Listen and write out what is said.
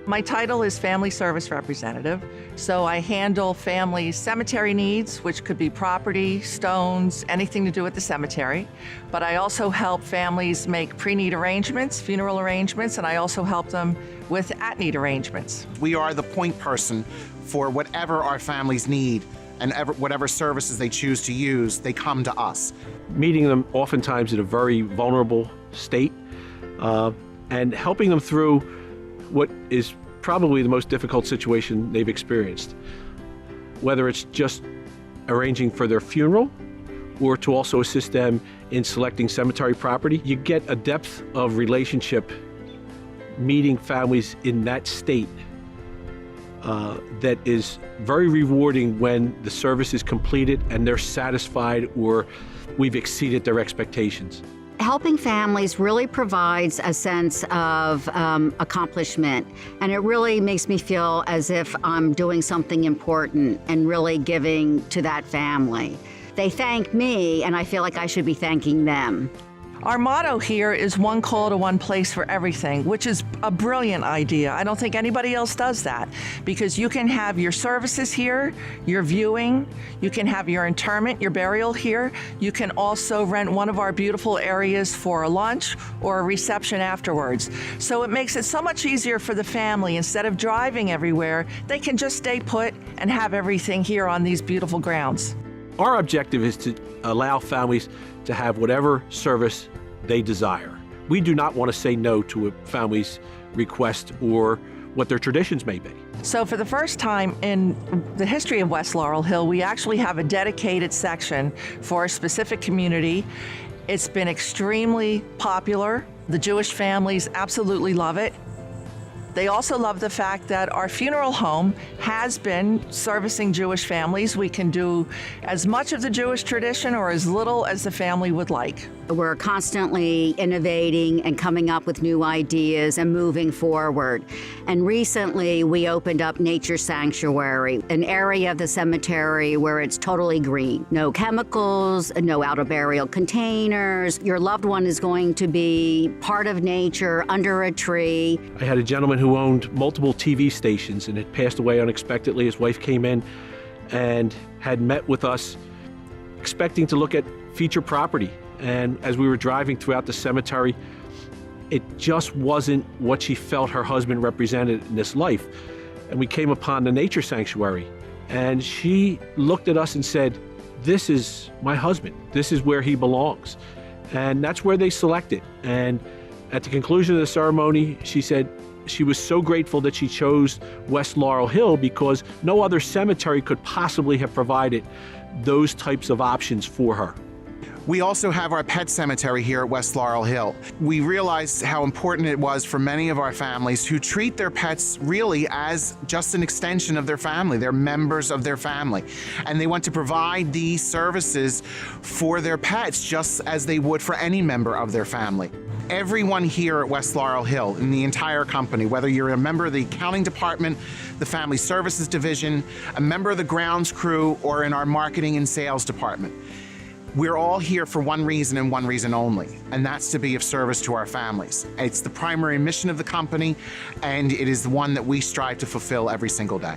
My title is Family Service Representative, so I handle family cemetery needs, which could be property, stones, anything to do with the cemetery. But I also help families make pre-need arrangements, funeral arrangements, and I also help them with at-need arrangements. We are the point person for whatever our families need, and whatever services they choose to use, they come to us. Meeting them oftentimes in a very vulnerable state and helping them through what is probably the most difficult situation they've experienced. Whether it's just arranging for their funeral or to also assist them in selecting cemetery property, you get a depth of relationship meeting families in that state that is very rewarding when the service is completed and they're satisfied or we've exceeded their expectations. Helping families really provides a sense of accomplishment, and it really makes me feel as if I'm doing something important and really giving to that family. They thank me, and I feel like I should be thanking them. Our motto here is one call to one place for everything, which is a brilliant idea. I don't think anybody else does that, because you can have your services here, your viewing, you can have your interment, your burial here. You can also rent one of our beautiful areas for a lunch or a reception afterwards. So it makes it so much easier for the family. Instead of driving everywhere, they can just stay put and have everything here on these beautiful grounds. Our objective is to allow families to have whatever service they desire. We do not want to say no to a family's request or what their traditions may be. So for the first time in the history of West Laurel Hill, we actually have a dedicated section for a specific community. It's been extremely popular. The Jewish families absolutely love it. They also love the fact that our funeral home has been servicing Jewish families. We can do as much of the Jewish tradition or as little as the family would like. We're constantly innovating and coming up with new ideas and moving forward. And recently we opened up Nature Sanctuary, an area of the cemetery where it's totally green. No chemicals, no out-of-burial containers. Your loved one is going to be part of nature under a tree. I had a gentleman who owned multiple TV stations and had passed away unexpectedly. His wife came in and had met with us expecting to look at future property. And as we were driving throughout the cemetery, it just wasn't what she felt her husband represented in this life. And we came upon the Nature Sanctuary, and she looked at us and said, "This is my husband. This is where he belongs." And that's where they selected. And at the conclusion of the ceremony, she said she was so grateful that she chose West Laurel Hill because no other cemetery could possibly have provided those types of options for her. We also have our pet cemetery here at West Laurel Hill. We realized how important it was for many of our families who treat their pets really as just an extension of their family. They're members of their family. And they want to provide these services for their pets just as they would for any member of their family. Everyone here at West Laurel Hill, in the entire company, whether you're a member of the accounting department, the family services division, a member of the grounds crew, or in our marketing and sales department, we're all here for one reason and one reason only, and that's to be of service to our families. It's the primary mission of the company, and it is the one that we strive to fulfill every single day.